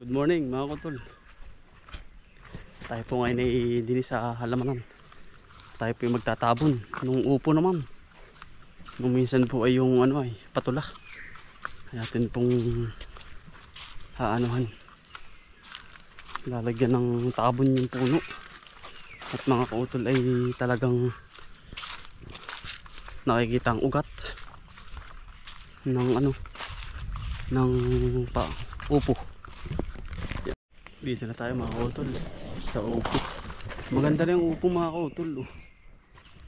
Good morning mga kutol. Tayo po ngayon ay din sa halamanan. Tayo po yung magtatabon nung upo naman. Nung minsan po ay yung ano ay patula. Natin pong haanuhan. Lalagyan ng tabon yung puno. At mga kutol ay talagang nakikita ang ugat ng ano ng upo. Dito na tayo mga kautol sa upo. Maganda rin yung upo mga kautol.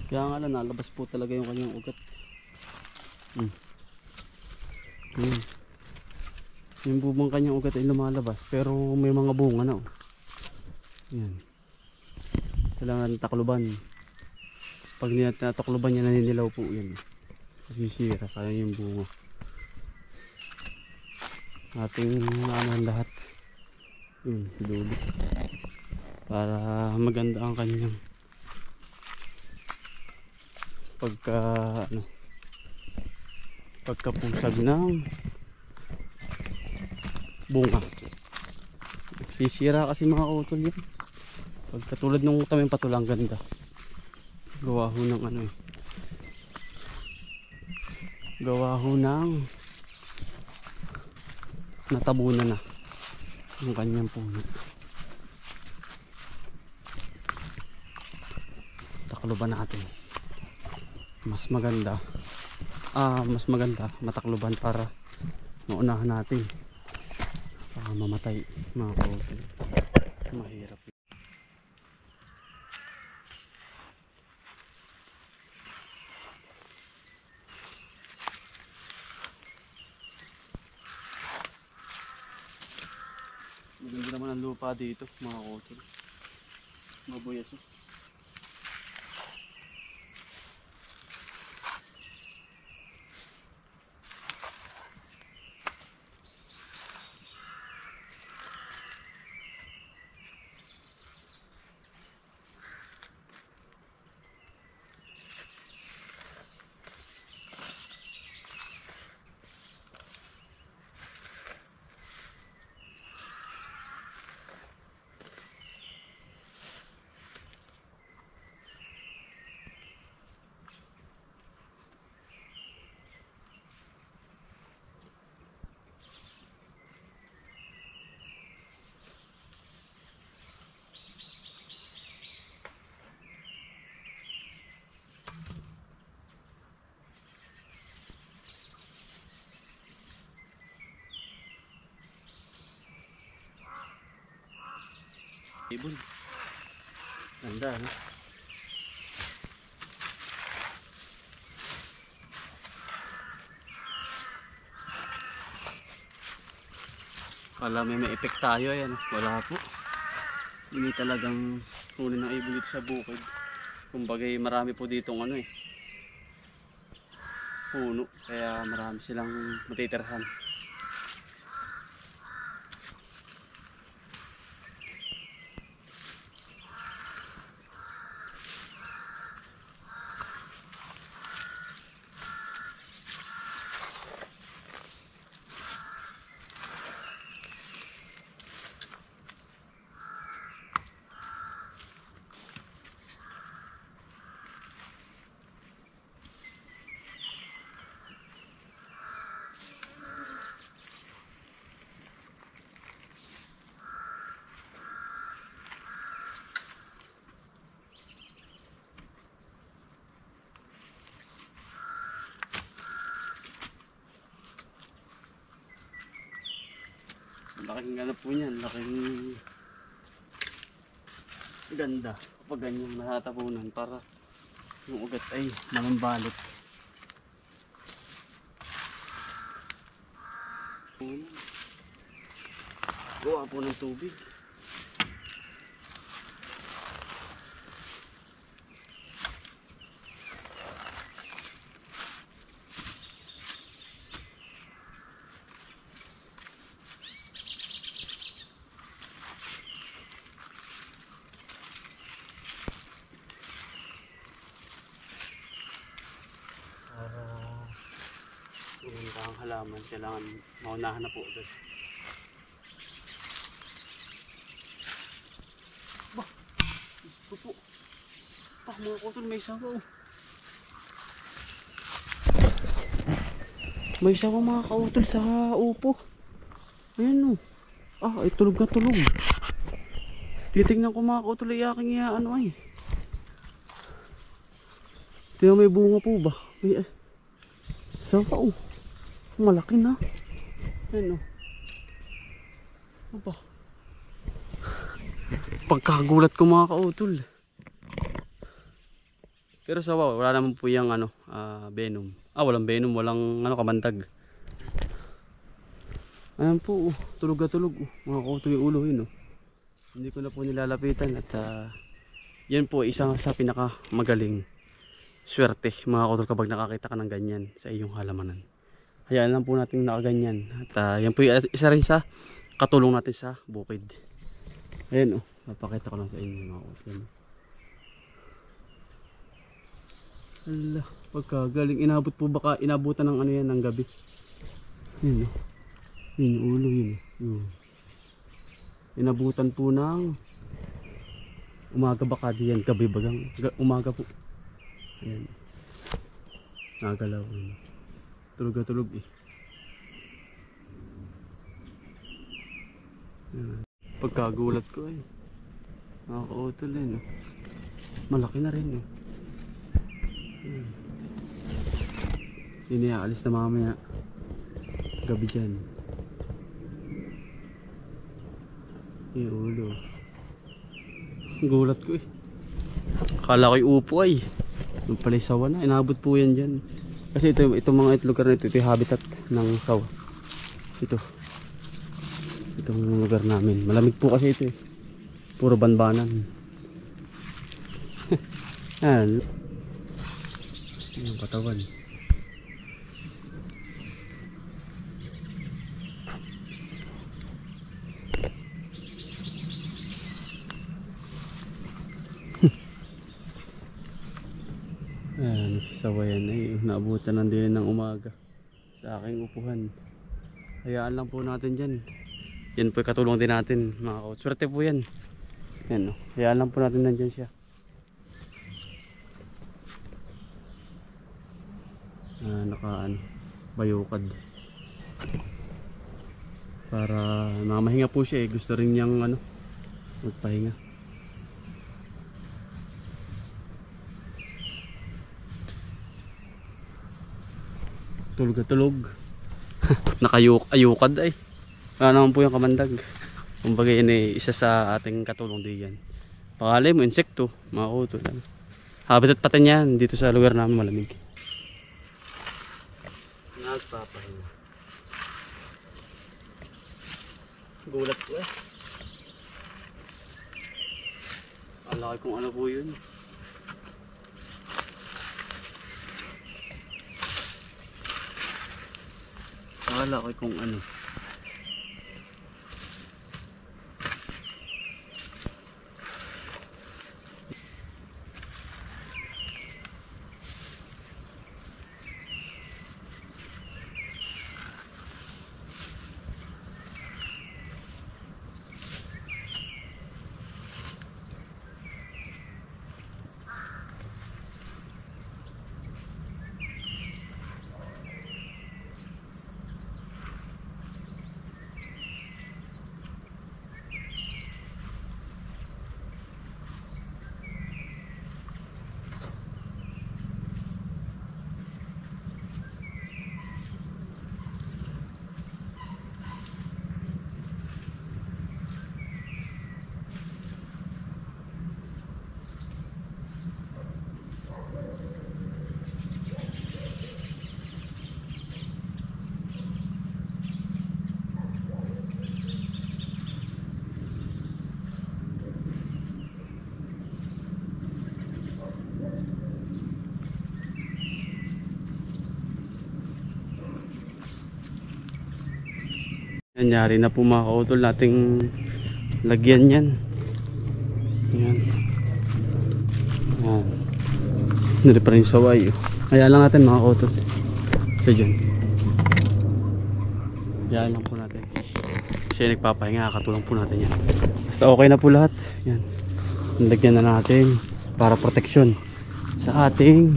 Kaya nga lang nalabas po talaga yung kanyang ugat. Yung bubong kanyang ugat ay lumalabas pero may mga bunga na. Yan. Kailangan takluban. Pag ninatakluban niya naninilaw po yan. Masisira sayang yung bunga. Ating naman lahat. Dulo para maganda ang kanyang pagkapusag ng bunga. Sisira kasi mga utol yan. Pagkatulad nung kaming patulang ganda. Gawa ho ng ano eh. Gawa ho ng natabunan na yung kanyang puno. Takluban natin. Mas maganda matakluban para maunahan natin mamatay mga kautol. Mahirap. Maganda naman ang lupa dito mga kautol. Mabuyas oh. Ibon. Ganda, no? Wala may effect tayo, ayan. Wala po. Hindi talagang huli ng ibon dito sa bukid. Kumbaga marami po ditong ano eh. Puno. Kaya marami silang matitirhan. Laking ganap po niyan, laking ganda kapag ganyang natatabunan para yung ugat ay mamambalot. Gawa po ng tubig. Ang halaman, kailangan maunahan na po agad. Ah, mga kautol, may sawa oh. May sawa mga kautol sa upo. Ayan oh. Ah, ay tulog na tulog. Titignan ko mga kautol ay aking ano ay. Tingnan may bunga po ba? May sawa oh. Malaki na. Ayan oh. Aba. Pagkagulat ko mga kautol. Pero sawa, wala naman po yung ano, venom. Walang venom, walang ano, kamandag. Ayan po, tulog na tulog. Mga kautol yung ulo yun. Hindi ko na po nilalapitan at yan po isang sa pinaka magaling swerte mga kautol kapag nakakita ka ng ganyan sa iyong halamanan. Hayaan lang po natin nakaganyan. At yan po isa rin sa katulong natin sa bukid. Ayan napakita ko lang sa inyo mga kautol. Ala, pagkagaling inabot po baka inabutan ng ano yan ng gabi. Yun yun yung ulo yun. Inabutan po ng umaga baka diyan, gabi bagang umaga po. Ayan. Nagalaw. Tulog na tulog eh. Ayan. Pagkagulat ko eh. Nakakautol eh. Malaki na rin eh. Yun aalis na mamaya gabi dyan. Yung ulo. Gulat ko eh. Akala ko'y upo ay. Yung pala'y sawa na. Inabot po yan dyan. Kasi itong mga lugar na ito yung habitat ng sawa. Itong lugar namin. Malamig po kasi ito eh. Puro banbanan. Yan. Yung katawan. Ayan, sawayan ay naabutan ng din ng umaga sa aking upuhan. Hayaan lang po natin dyan. Yan po katulong din natin mga kaut. Swerte po yan. Yan hayaan lang po natin nandyan siya. Bayukad para mamahinga po siya gusto rin niyang magpahinga. Tulog na tulog. Ayukad ay wala naman po yung kamandag. Kumbaga yun isa sa ating katulong diyan. Pakali mo insekto mga kautol. Habitat patin yan dito sa lugar namin malamig. Nagpapahinga. Gulat ko eh. Alaki kung ano po yun. Alaki kung ano. Nangyari na po mga kautol nating lagyan yan. Ayan. Ayan. Nari pa rin yung saway. Kaya lang natin mga kautol. Ito dyan. Kaya lang po natin. Kasi nagpapahinga, katulong po natin yan. Basta okay na po lahat. Yan. Lagyan na natin. para proteksyon sa ating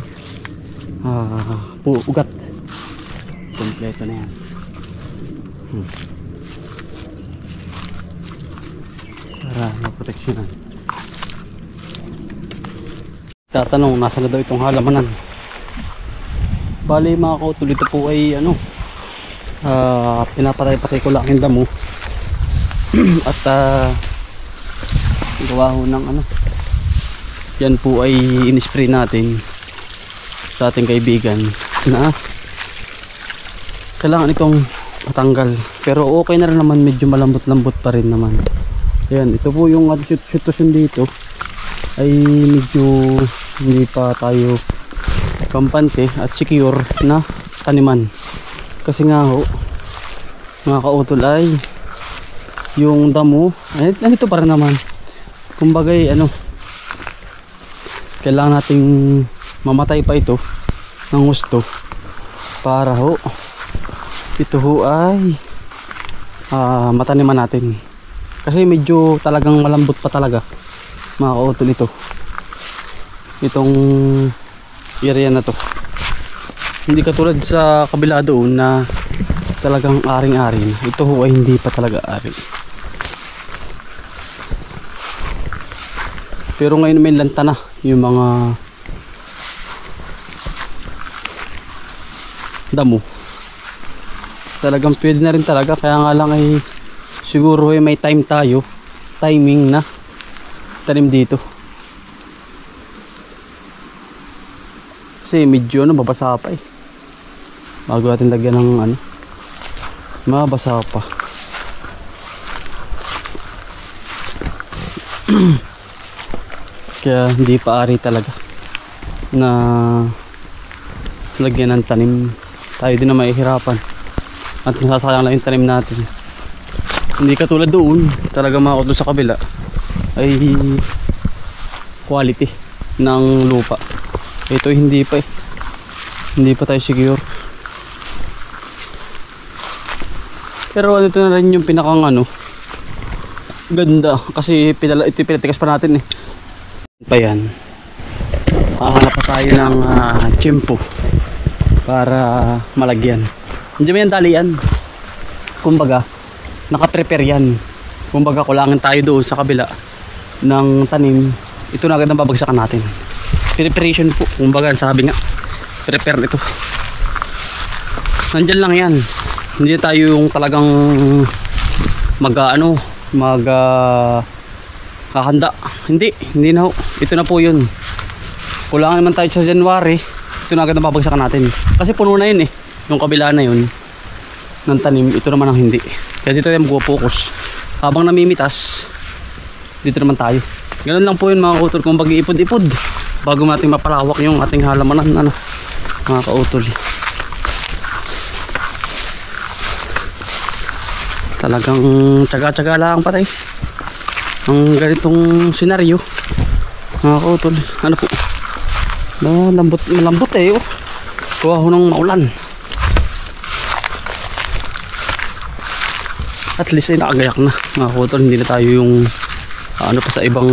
ugat. Kompleto na yan. Para maproteksyonan. Tatanong, nasa na daw itong halamanan? Bali mga kautol, ito po ay pinapatay-patay ko lang yung damo. At gawa ho ng yan po ay in-spray natin sa ating kaibigan na kailangan itong matanggal, pero okay na rin naman, medyo malambot-lambot pa rin naman. Ayan, ito po yung sitwasyon dito ay medyo hindi pa tayo kampante at secure na taniman, kasi nga ho mga kautol ay yung damo ay ito pa rin naman, kumbagay kailangan nating mamatay pa ito ng gusto para ho ito ho ay mataniman natin, kasi medyo talagang malambot pa talaga mga kautol itong area na to, hindi katulad sa kabila doon na talagang aring-ari na. Ito ho ay hindi pa talaga ari, pero ngayon may lanta na yung mga damo, talagang pwede na rin talaga. Kaya nga lang ay siguro ay may timing na tanim dito, kasi medyo mabasa pa bago natin lagyan ng mabasa pa. Kaya hindi pa ari talaga na lagyan ng tanim, tayo din na mahihirapan at nasasayang lang yung tanim natin. Hindi katulad doon talaga mga kautol sa kabila ay quality ng lupa. Ito hindi pa hindi pa tayo secure, pero ito na rin yung pinakang ganda, kasi ito pinatikas pa natin pa yan. Hahanap pa tayo ng tiyempo para malagyan. Hindi mo yan dalian, kumbaga nakaprepare yan, kumbaga kulangan tayo doon sa kabila ng tanim, ito na agad ang babagsakan natin. Preparation po, kumbaga sabi nga prepare ito, nandyan lang yan. Hindi tayo yung talagang kakanda, hindi na ho. Ito na po yun, kulangan naman tayo sa January, ito na agad ang babagsakan natin, kasi puno na yun yung kabila na yun ng tanim. Ito naman ang hindi, kaya dito tayo mag-focus habang namimitas. Dito naman tayo, ganun lang po yun mga kautol, kung mag-iipod-ipod bago natin mapalawak yung ating halamanan mga kautol. Talagang tsaga-tsaga lang patay ang ganitong senaryo mga kautol. Po malambot kuha ho ng maulan, at least ay nakagayak na mga kautol. Hindi na tayo yung pa sa ibang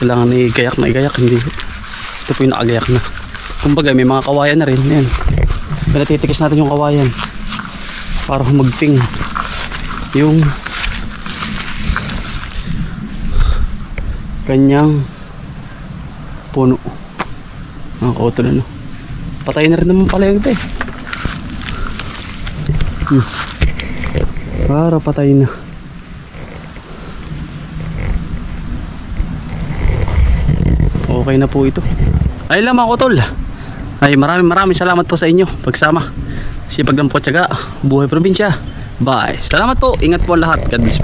kailangan igayak na igayak, hindi. Ito po yung nakagayak na, kumbaga may mga kawayan na rin. Ayan, pinatitikis natin yung kawayan para humagping yung kanyang puno mga kautol. Patay na rin naman pala yung ito para patay na. Okay na po ito. Ay lang mga kautol, ay maraming salamat po sa inyo pagsama. Sipag lang po, tiyaga, buhay probinsya. Bye, salamat po, ingat po lahat, God bless po.